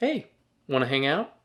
Hey, want to hang out?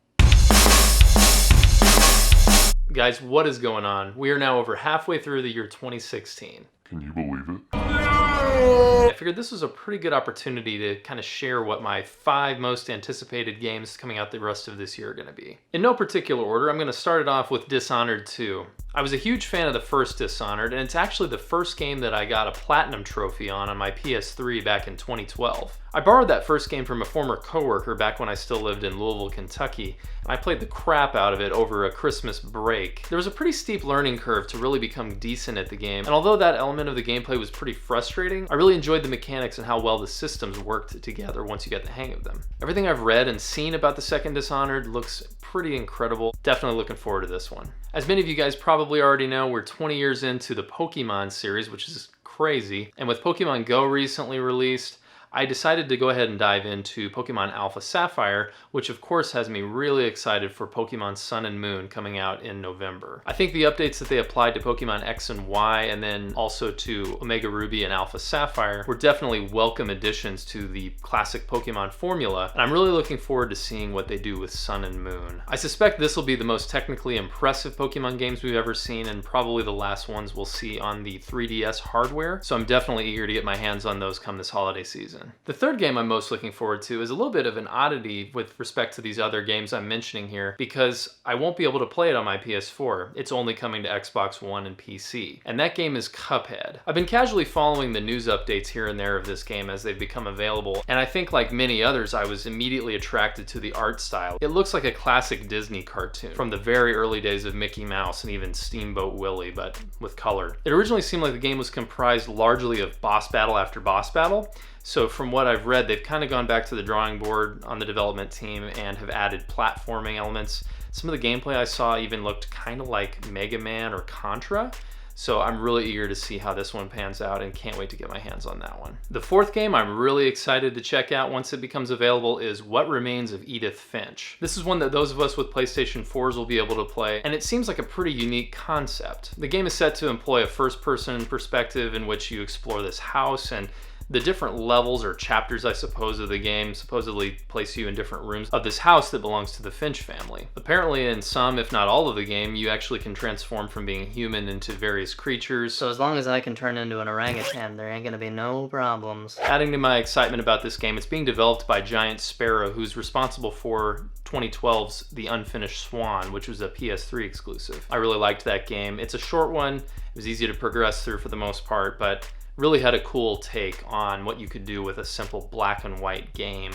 Guys, what is going on? We are now over halfway through the year 2016. Can you believe it? I figured this was a pretty good opportunity to kind of share what my 5 most anticipated games coming out the rest of this year are going to be. In no particular order, I'm going to start it off with Dishonored II. I was a huge fan of the first Dishonored, and it's actually the first game that I got a platinum trophy on my PS3 back in 2012. I borrowed that first game from a former coworker back when I still lived in Louisville, Kentucky, and I played the crap out of it over a Christmas break. There was a pretty steep learning curve to really become decent at the game, and although that element of the gameplay was pretty frustrating, I really enjoyed the mechanics and how well the systems worked together once you get the hang of them. Everything I've read and seen about the second Dishonored looks pretty incredible. Definitely looking forward to this one. As many of you guys probably already know, we're 20 years into the Pokemon series, which is crazy. And with Pokemon Go recently released, I decided to go ahead and dive into Pokemon Alpha Sapphire, which of course has me really excited for Pokemon Sun and Moon coming out in November. I think the updates that they applied to Pokemon X and Y and then also to Omega Ruby and Alpha Sapphire were definitely welcome additions to the classic Pokemon formula, and I'm really looking forward to seeing what they do with Sun and Moon. I suspect this will be the most technically impressive Pokemon games we've ever seen and probably the last ones we'll see on the 3DS hardware, so I'm definitely eager to get my hands on those come this holiday season. The third game I'm most looking forward to is a little bit of an oddity with respect to these other games I'm mentioning here because I won't be able to play it on my PS4. It's only coming to Xbox One and PC. And that game is Cuphead. I've been casually following the news updates here and there of this game as they've become available, and I think like many others I was immediately attracted to the art style. It looks like a classic Disney cartoon from the very early days of Mickey Mouse and even Steamboat Willie, but with color. It originally seemed like the game was comprised largely of boss battle after boss battle. So from what I've read, they've kind of gone back to the drawing board on the development team and have added platforming elements. Some of the gameplay I saw even looked kind of like Mega Man or Contra. So I'm really eager to see how this one pans out and can't wait to get my hands on that one. The fourth game I'm really excited to check out once it becomes available is What Remains of Edith Finch. This is one that those of us with PlayStation 4s will be able to play, and it seems like a pretty unique concept. The game is set to employ a first-person perspective in which you explore this house, and the different levels or chapters, I suppose, of the game supposedly place you in different rooms of this house that belongs to the Finch family. Apparently in some, if not all of the game, you actually can transform from being human into various creatures. So as long as I can turn into an orangutan, there ain't gonna be no problems. Adding to my excitement about this game, it's being developed by Giant Sparrow, who's responsible for 2012's The Unfinished Swan, which was a PS3 exclusive. I really liked that game. It's a short one. It was easy to progress through for the most part, but really had a cool take on what you could do with a simple black and white game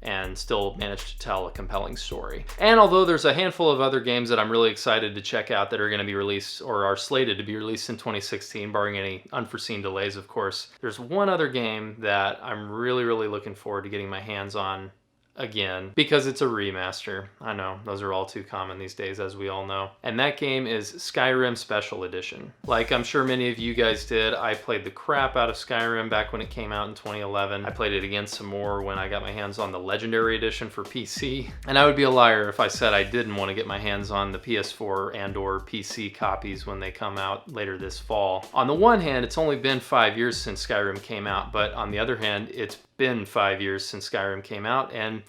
and still manage to tell a compelling story. And although there's a handful of other games that I'm really excited to check out that are going to be released or are slated to be released in 2016, barring any unforeseen delays, of course, there's one other game that I'm really looking forward to getting my hands on again, because it's a remaster. I know, those are all too common these days, as we all know. And that game is Skyrim Special Edition. Like I'm sure many of you guys did, I played the crap out of Skyrim back when it came out in 2011. I played it again some more when I got my hands on the Legendary Edition for PC. And I would be a liar if I said I didn't want to get my hands on the PS4 and or PC copies when they come out later this fall. On the one hand, it's only been 5 years since Skyrim came out, but on the other hand, it's been 5 years since Skyrim came out, and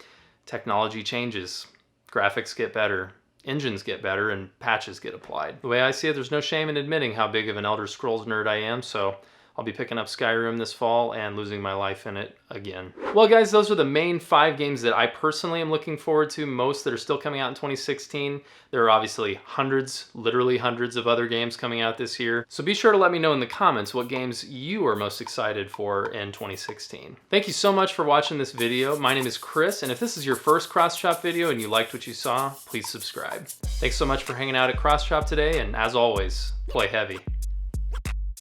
technology changes. Graphics get better, engines get better, and patches get applied. The way I see it, there's no shame in admitting how big of an Elder Scrolls nerd I am, so I'll be picking up Skyrim this fall and losing my life in it again. Well guys, those are the main 5 games that I personally am looking forward to most that are still coming out in 2016. There are obviously hundreds, literally hundreds of other games coming out this year. So be sure to let me know in the comments what games you are most excited for in 2016. Thank you so much for watching this video. My name is Chris, and if this is your first CrossChop video and you liked what you saw, please subscribe. Thanks so much for hanging out at CrossChop today, and as always, play heavy.